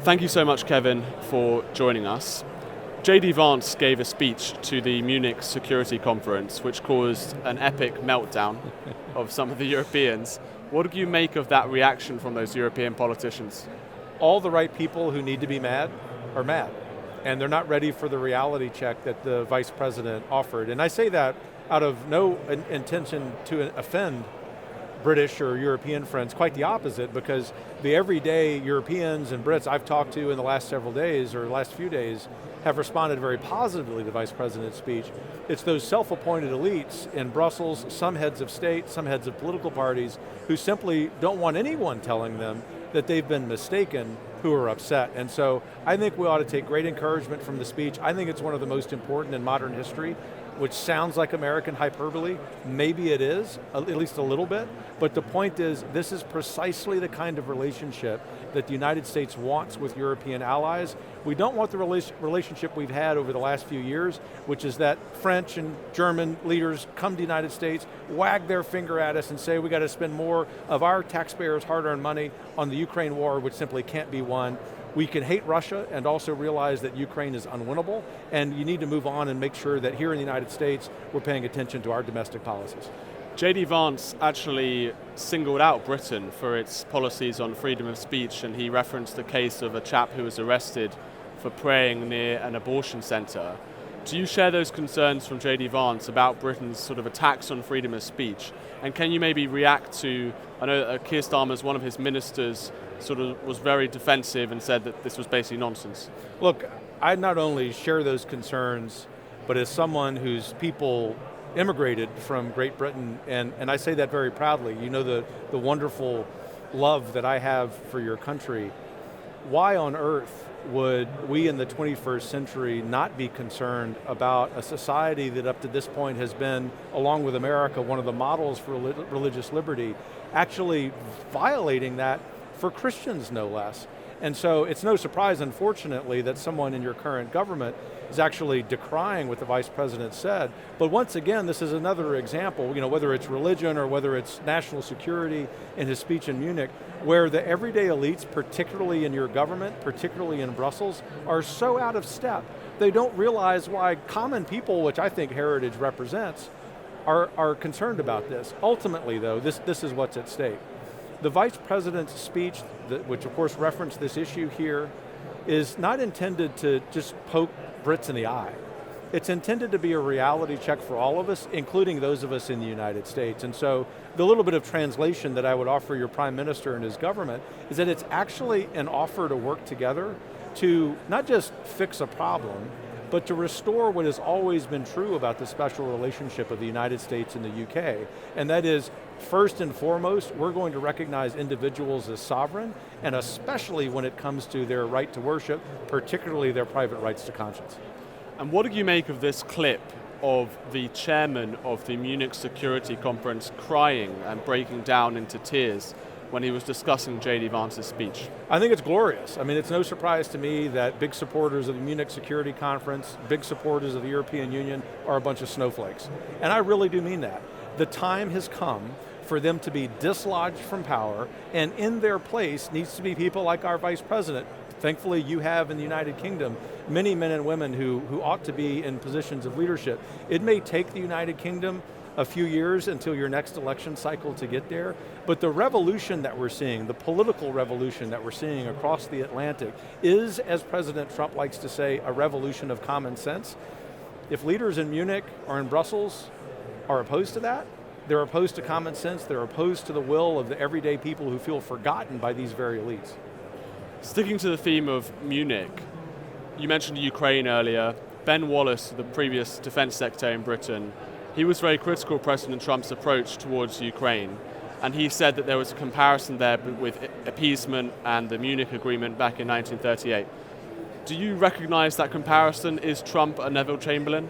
Thank you so much, Kevin, for joining us. JD Vance gave a speech to the Munich Security Conference, which caused an epic meltdown of some of the Europeans. What do you make of that reaction from those European politicians? All the right people who need to be mad are mad, and they're not ready for the reality check that the vice president offered. And I say that out of no intention to offend British or European friends, quite the opposite, because the everyday Europeans and Brits I've talked to in the last several days, or last few days, have responded very positively to the Vice President's speech. It's those self-appointed elites in Brussels, some heads of state, some heads of political parties, who simply don't want anyone telling them that they've been mistaken, who are upset. And so I think we ought to take great encouragement from the speech. I think it's one of the most important in modern history, which sounds like American hyperbole. Maybe it is, at least a little bit, but the point is, this is precisely the kind of relationship that the United States wants with European allies. We don't want the relationship we've had over the last few years, which is that French and German leaders come to the United States, wag their finger at us and say we got to spend more of our taxpayers' hard-earned money on the Ukraine war, which simply can't be won. We can hate Russia and also realize that Ukraine is unwinnable, and you need to move on and make sure that here in the United States, we're paying attention to our domestic policies. JD Vance actually singled out Britain for its policies on freedom of speech, and he referenced the case of a chap who was arrested for praying near an abortion center. Do you share those concerns from JD Vance about Britain's sort of attacks on freedom of speech? And can you maybe react to, I know Keir Starmer, as one of his ministers, sort of was very defensive and said that this was basically nonsense? Look, I not only share those concerns, but as someone whose people immigrated from Great Britain, and I say that very proudly, you know the wonderful love that I have for your country. Why on earth would we in the 21st century not be concerned about a society that up to this point has been, along with America, one of the models for religious liberty, actually violating that for Christians, no less? And so it's no surprise, unfortunately, that someone in your current government is actually decrying what the Vice President said. But once again, this is another example, whether it's religion or whether it's national security in his speech in Munich, where the everyday elites, particularly in your government, particularly in Brussels, are so out of step. They don't realize why common people, which I think heritage represents, are concerned about this. Ultimately, though, this is what's at stake. The Vice President's speech, which of course referenced this issue here, is not intended to just poke Brits in the eye. It's intended to be a reality check for all of us, including those of us in the United States. And so the little bit of translation that I would offer your Prime Minister and his government is that it's actually an offer to work together to not just fix a problem, but to restore what has always been true about the special relationship of the United States and the UK. And that is, first and foremost, we're going to recognize individuals as sovereign, and especially when it comes to their right to worship, particularly their private rights to conscience. And what do you make of this clip of the chairman of the Munich Security Conference crying and breaking down into tears when he was discussing JD Vance's speech? I think it's glorious. I mean, it's no surprise to me that big supporters of the Munich Security Conference, big supporters of the European Union are a bunch of snowflakes. And I really do mean that. The time has come for them to be dislodged from power, and in their place needs to be people like our Vice President. Thankfully, you have in the United Kingdom many men and women who ought to be in positions of leadership. It may take the United Kingdom a few years until your next election cycle to get there, but the revolution that we're seeing, the political revolution that we're seeing across the Atlantic is, as President Trump likes to say, a revolution of common sense. If leaders in Munich or in Brussels are opposed to that, they're opposed to common sense, they're opposed to the will of the everyday people who feel forgotten by these very elites. Sticking to the theme of Munich, you mentioned Ukraine earlier. Ben Wallace, the previous defense secretary in Britain, he was very critical of President Trump's approach towards Ukraine, and he said that there was a comparison there with appeasement and the Munich Agreement back in 1938. Do you recognize that comparison? Is Trump a Neville Chamberlain?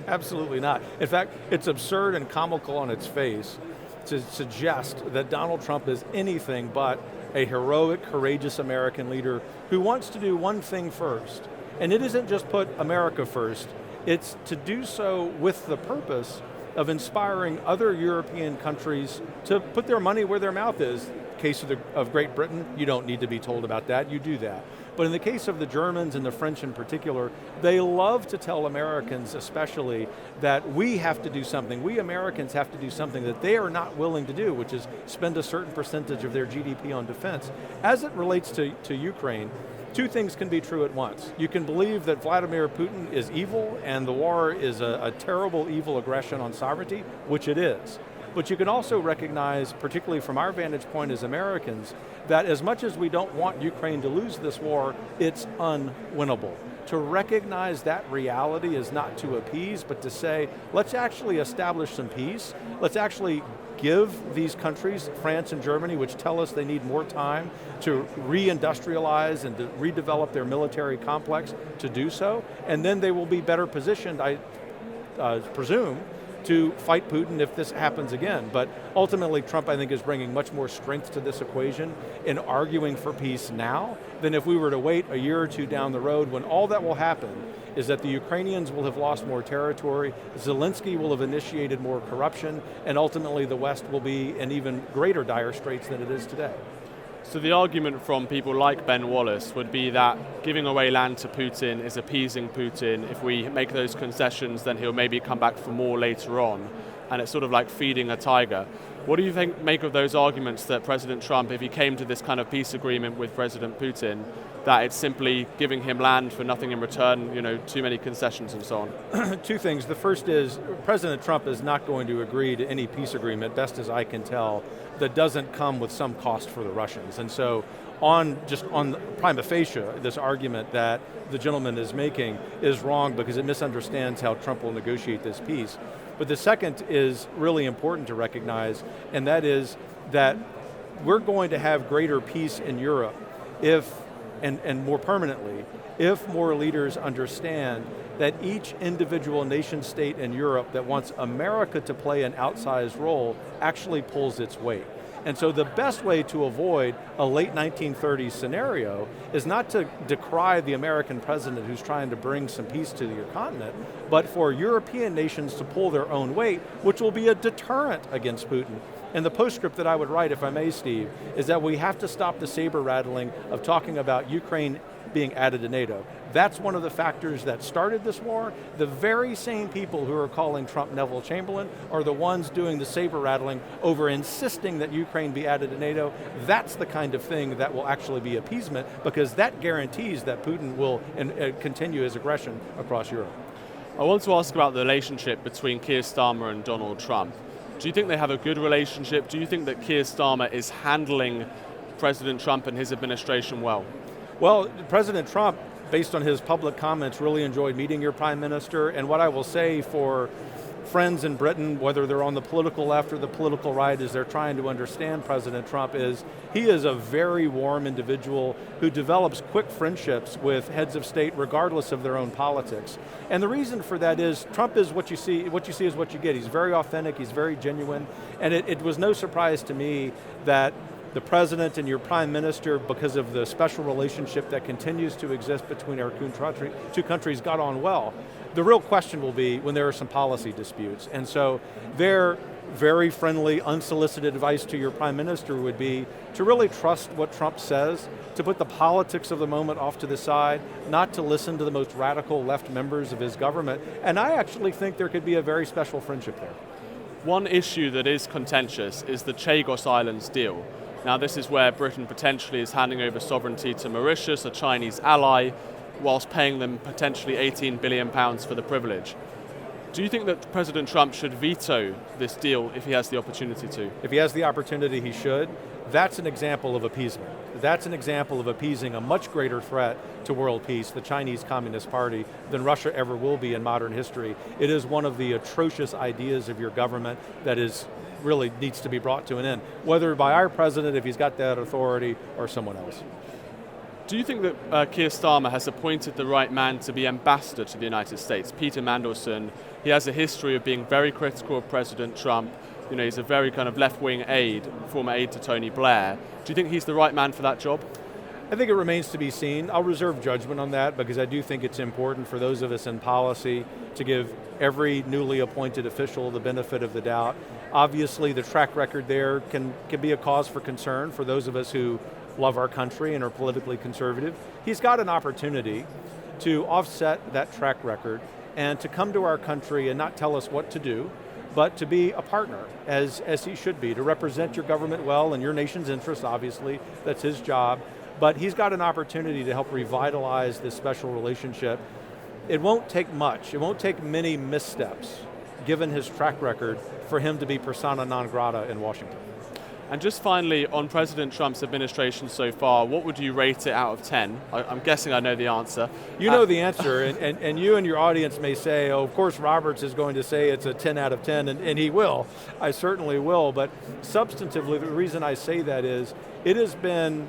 Absolutely not. In fact, it's absurd and comical on its face to suggest that Donald Trump is anything but a heroic, courageous American leader who wants to do one thing first. And it isn't just put America first, it's to do so with the purpose of inspiring other European countries to put their money where their mouth is. In the case of Great Britain, you don't need to be told about that, you do that. But in the case of the Germans and the French in particular, they love to tell Americans especially that we have to do something, we Americans have to do something that they are not willing to do, which is spend a certain percentage of their GDP on defense. As it relates to Ukraine, two things can be true at once. You can believe that Vladimir Putin is evil and the war is a terrible, evil aggression on sovereignty, which it is. But you can also recognize, particularly from our vantage point as Americans, that as much as we don't want Ukraine to lose this war, it's unwinnable. To recognize that reality is not to appease, but to say, let's actually establish some peace. Let's actually give these countries, France and Germany, which tell us they need more time to re-industrialize and to redevelop their military complex, to do so, and then they will be better positioned, I presume, to fight Putin if this happens again. But ultimately, Trump, I think, is bringing much more strength to this equation in arguing for peace now than if we were to wait a year or two down the road, when all that will happen is that the Ukrainians will have lost more territory, Zelensky will have initiated more corruption, and ultimately the West will be in even greater dire straits than it is today. So the argument from people like Ben Wallace would be that giving away land to Putin is appeasing Putin. If we make those concessions, then he'll maybe come back for more later on. And it's sort of like feeding a tiger. What do you make of those arguments that President Trump, if he came to this kind of peace agreement with President Putin, that it's simply giving him land for nothing in return, too many concessions and so on? Two things. The first is, President Trump is not going to agree to any peace agreement, best as I can tell, that doesn't come with some cost for the Russians. And so on prima facie, this argument that the gentleman is making is wrong because it misunderstands how Trump will negotiate this peace. But the second is really important to recognize, and that is that we're going to have greater peace in Europe if, and more permanently, if more leaders understand that each individual nation state in Europe that wants America to play an outsized role actually pulls its weight. And so the best way to avoid a late 1930s scenario is not to decry the American president who's trying to bring some peace to your continent, but for European nations to pull their own weight, which will be a deterrent against Putin. And the postscript that I would write, if I may, Steve, is that we have to stop the saber rattling of talking about Ukraine being added to NATO. That's one of the factors that started this war. The very same people who are calling Trump Neville Chamberlain are the ones doing the saber rattling over insisting that Ukraine be added to NATO. That's the kind of thing that will actually be appeasement, because that guarantees that Putin will continue his aggression across Europe. I want to ask about the relationship between Keir Starmer and Donald Trump. Do you think they have a good relationship? Do you think that Keir Starmer is handling President Trump and his administration well? Well, President Trump, based on his public comments, really enjoyed meeting your prime minister, and what I will say for friends in Britain, whether they're on the political left or the political right, as they're trying to understand President Trump, is he is a very warm individual who develops quick friendships with heads of state regardless of their own politics. And the reason for that is Trump is what you see is what you get. He's very authentic, he's very genuine, and it was no surprise to me that the president and your prime minister, because of the special relationship that continues to exist between our two countries, got on well. The real question will be when there are some policy disputes. And so their very friendly, unsolicited advice to your prime minister would be to really trust what Trump says, to put the politics of the moment off to the side, not to listen to the most radical left members of his government. And I actually think there could be a very special friendship there. One issue that is contentious is the Chagos Islands deal. Now, this is where Britain potentially is handing over sovereignty to Mauritius, a Chinese ally, whilst paying them potentially £18 billion for the privilege. Do you think that President Trump should veto this deal if he has the opportunity to? If he has the opportunity, he should. That's an example of appeasement. That's an example of appeasing a much greater threat to world peace, the Chinese Communist Party, than Russia ever will be in modern history. It is one of the atrocious ideas of your government that really needs to be brought to an end, whether by our president, if he's got that authority, or someone else. Do you think that Keir Starmer has appointed the right man to be ambassador to the United States? Peter Mandelson, he has a history of being very critical of President Trump. He's a very kind of left-wing former aide to Tony Blair. Do you think he's the right man for that job? I think it remains to be seen. I'll reserve judgment on that because I do think it's important for those of us in policy to give every newly appointed official the benefit of the doubt. Obviously, the track record there can be a cause for concern for those of us who love our country and are politically conservative. He's got an opportunity to offset that track record and to come to our country and not tell us what to do, but to be a partner, as he should be, to represent your government well and your nation's interests, obviously, that's his job. But he's got an opportunity to help revitalize this special relationship. It won't take much, it won't take many missteps, given his track record, for him to be persona non grata in Washington. And just finally, on President Trump's administration so far, what would you rate it out of 10? I'm guessing I know the answer. You know the answer, and you and your audience may say, oh, of course Roberts is going to say it's a 10 out of 10, and he will. I certainly will, but substantively, the reason I say that is, it has been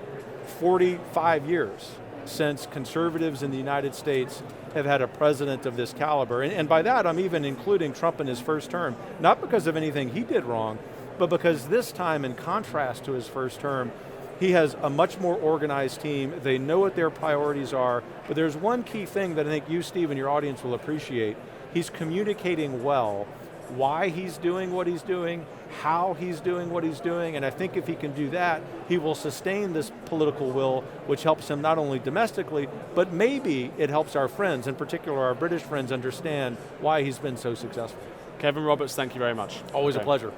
45 years since conservatives in the United States have had a president of this caliber. And by that, I'm even including Trump in his first term, not because of anything he did wrong, but because this time, in contrast to his first term, he has a much more organized team. They know what their priorities are, but there's one key thing that I think you, Steve, and your audience will appreciate. He's communicating well why he's doing what he's doing, how he's doing what he's doing, and I think if he can do that, he will sustain this political will, which helps him not only domestically, but maybe it helps our friends, in particular our British friends, understand why he's been so successful. Kevin Roberts, thank you very much. Always a pleasure.